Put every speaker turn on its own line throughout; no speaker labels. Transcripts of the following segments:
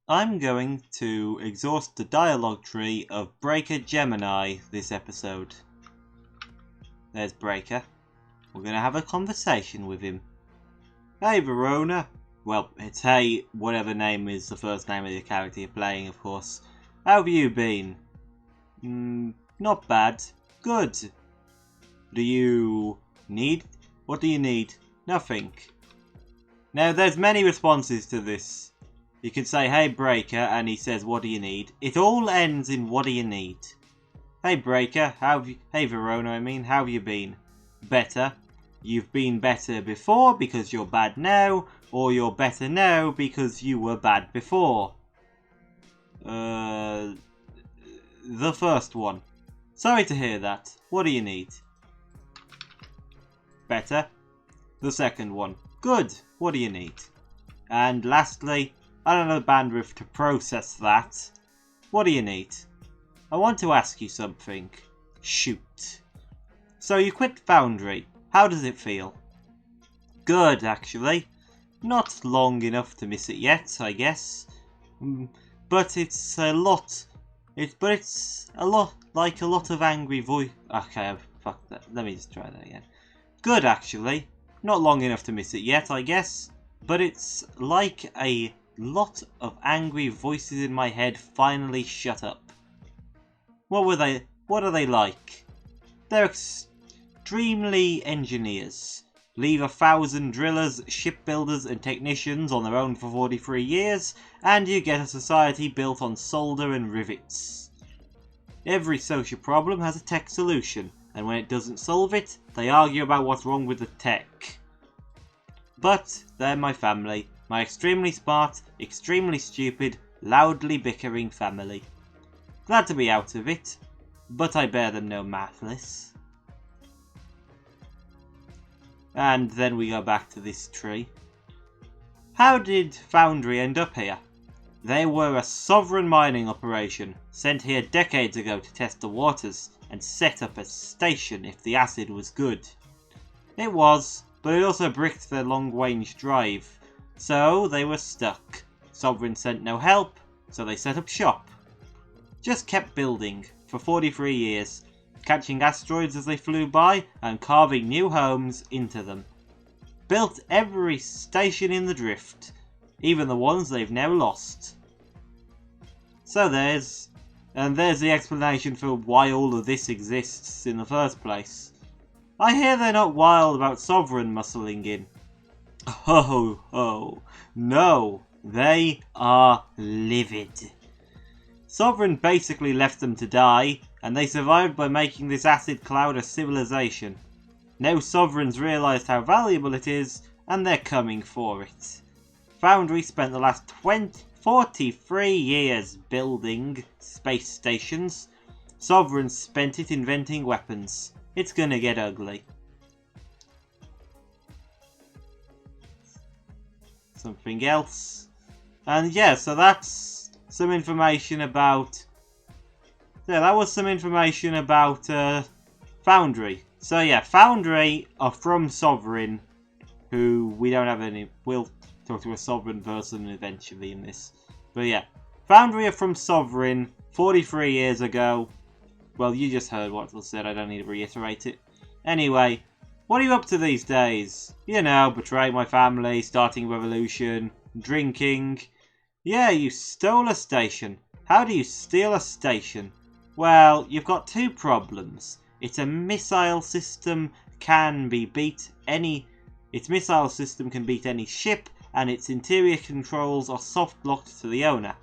I'm going to exhaust the dialogue tree of Breaker Gemini this episode. There's Breaker. We're going to have a conversation with him. Hey Verona. Well, it's hey, whatever name is the first name of the character you're playing, of course. How have you been? Not bad. Good. What do you need? Nothing. Now, there's many responses to this. You can say, hey Breaker, and he says, what do you need? It all ends in, what do you need? Hey Breaker, hey Verona, how have you been? Better. You've been better before because you're bad now, or you're better now because you were bad before. The first one. Sorry to hear that. What do you need? Better. The second one. Good. What do you need? And lastly, I don't have the bandwidth to process that. What do you need? I want to ask you something. Shoot. So you quit Foundry. How does it feel? Good, actually. Not long enough to miss it yet, I guess. But it's a lot. It's a lot like a lot of angry voice. Okay, fuck that. Let me just try that again. Good, actually. Not long enough to miss it yet, I guess. But it's like a lot of angry voices in my head finally shut up. What are they like? They're extremely engineers. Leave 1,000 drillers, shipbuilders and technicians on their own for 43 years, and you get a society built on solder and rivets. Every social problem has a tech solution, and when it doesn't solve it, they argue about what's wrong with the tech. But they're my family. My extremely smart, extremely stupid, loudly bickering family. Glad to be out of it, but I bear them no malice. And then we go back to this tree. How did Foundry end up here? They were a sovereign mining operation, sent here decades ago to test the waters and set up a station if the acid was good. It was, but it also bricked their long-range drive. So they were stuck. Sovereign sent no help, so they set up shop. Just kept building for 43 years, catching asteroids as they flew by and carving new homes into them. Built every station in the drift, even the ones they've now lost. So there's the explanation for why all of this exists in the first place. I hear they're not wild about Sovereign muscling in. Oh, no, they are livid. Sovereign basically left them to die, and they survived by making this acid cloud a civilization. Now Sovereign's realised how valuable it is, and they're coming for it. Foundry spent the last 43 years building space stations. Sovereign spent it inventing weapons. It's gonna get ugly. Something else. And yeah, so that's some information about... Yeah, that was some information about Foundry. So yeah, Foundry are from Sovereign, who we don't have any... We'll talk to a Sovereign person eventually in this. But yeah, Foundry are from Sovereign 43 years ago. Well, you just heard what was said, I don't need to reiterate it. Anyway, what are you up to these days? You know, betraying my family, starting a revolution, drinking. Yeah, you stole a station. How do you steal a station? Well, you've got two problems. Its missile system can beat any ship, and its interior controls are soft locked to the owner.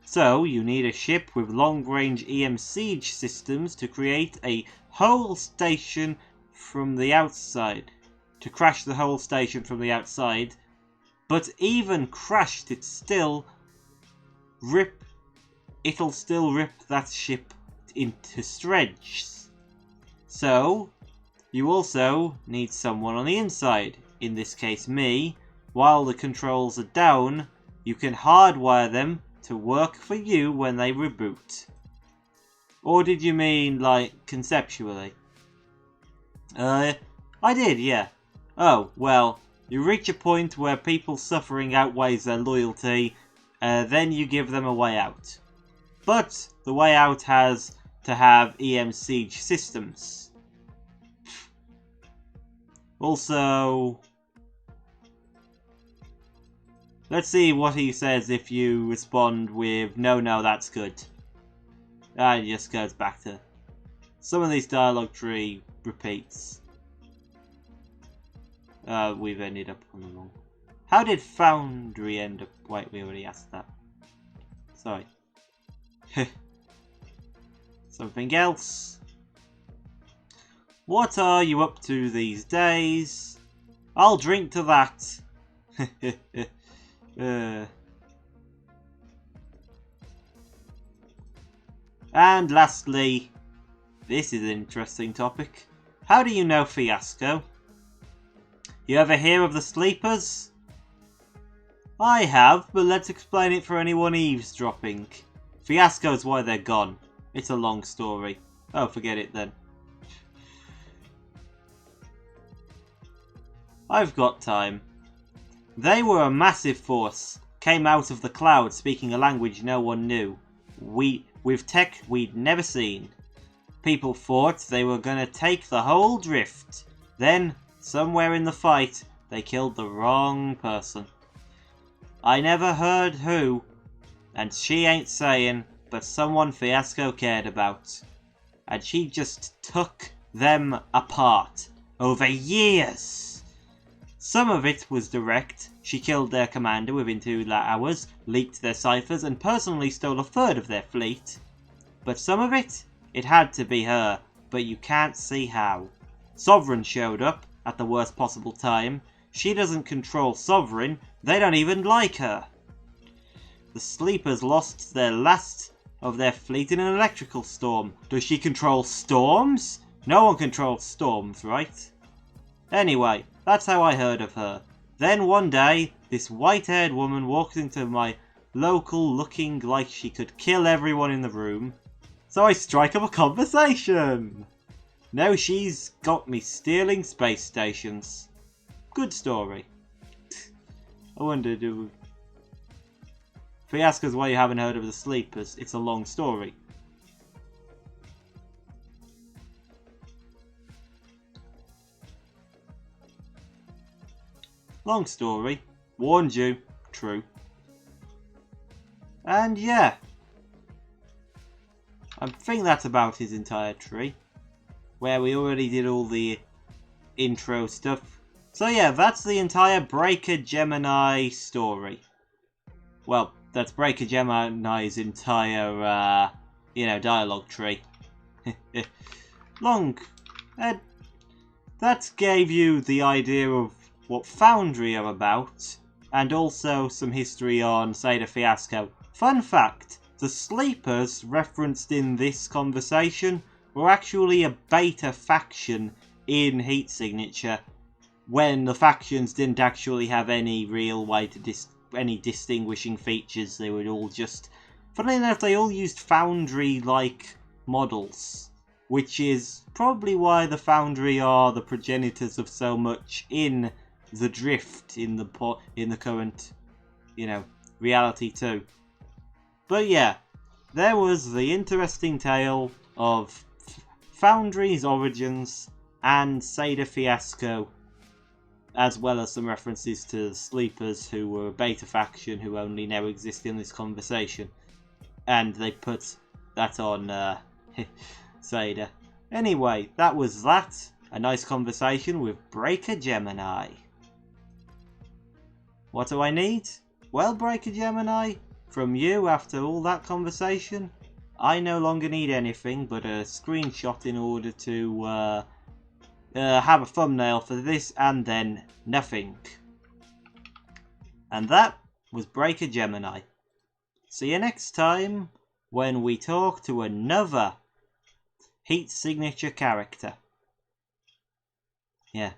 So, you need a ship with long-range EM siege systems to create a whole station from the outside. To crash the whole station from the outside. But even crashed, it'll still rip that ship into shreds. So, you also need someone on the inside. In this case, me. While the controls are down, you can hardwire them to work for you when they reboot. Or did you mean, like, conceptually? I did, yeah. Oh, well, you reach a point where people's suffering outweighs their loyalty, then you give them a way out. But the way out has to have EM siege systems. Also, let's see what he says if you respond with no, that's good. It just goes back to some of these dialogue tree repeats. We've ended up on the wrong. How did Foundry end up? Wait, we already asked that. Sorry. Something else. What are you up to these days? I'll drink to that. And lastly, this is an interesting topic. How do you know Fiasco? You ever hear of the Sleepers? I have, but let's explain it for anyone eavesdropping. Fiasco's why they're gone. It's a long story. Oh, forget it then. I've got time. They were a massive force. Came out of the clouds speaking a language no one knew. With tech we'd never seen. People thought they were gonna take the whole drift. Then, somewhere in the fight, they killed the wrong person. I never heard who, and she ain't saying, but someone Fiasco cared about. And she just took them apart. Over years. Some of it was direct. She killed their commander within 2 hours, leaked their ciphers, and personally stole a third of their fleet. But some of it had to be her, but you can't see how. Sovereign showed up at the worst possible time. She doesn't control Sovereign, they don't even like her. The Sleepers lost their last of their fleet in an electrical storm. Does she control storms? No one controls storms, right? Anyway, that's how I heard of her. Then one day, this white-haired woman walked into my local looking like she could kill everyone in the room. So I strike up a conversation. Now she's got me stealing space stations. Good story. I wonder, Fiasco's why you haven't heard of the Sleepers. It's a long story. Long story. Warned you. True. And yeah. I think that's about his entire tree. Where we already did all the intro stuff. So yeah, that's the entire Breaker Gemini story. Well, that's Breaker Gemini's entire, dialogue tree. Long. That gave you the idea of what Foundry are about, and also some history on Seda Fiasco. Fun fact, the Sleepers referenced in this conversation were actually a beta faction in Heat Signature, when the factions didn't actually have any real way to any distinguishing features. They would all just, funnily enough, they all used Foundry-like models, which is probably why the Foundry are the progenitors of so much in the drift in the current, reality too. But yeah, there was the interesting tale of Foundry's origins and Seda Fiasco, as well as some references to the Sleepers, who were a beta faction who only now exist in this conversation. And they put that on Seda. Anyway, that was that. A nice conversation with Breaker Gemini. What do I need? Well, Breaker Gemini, from you after all that conversation, I no longer need anything but a screenshot in order to have a thumbnail for this, and then nothing. And that was Breaker Gemini. See you next time when we talk to another Heat Signature character. Yeah.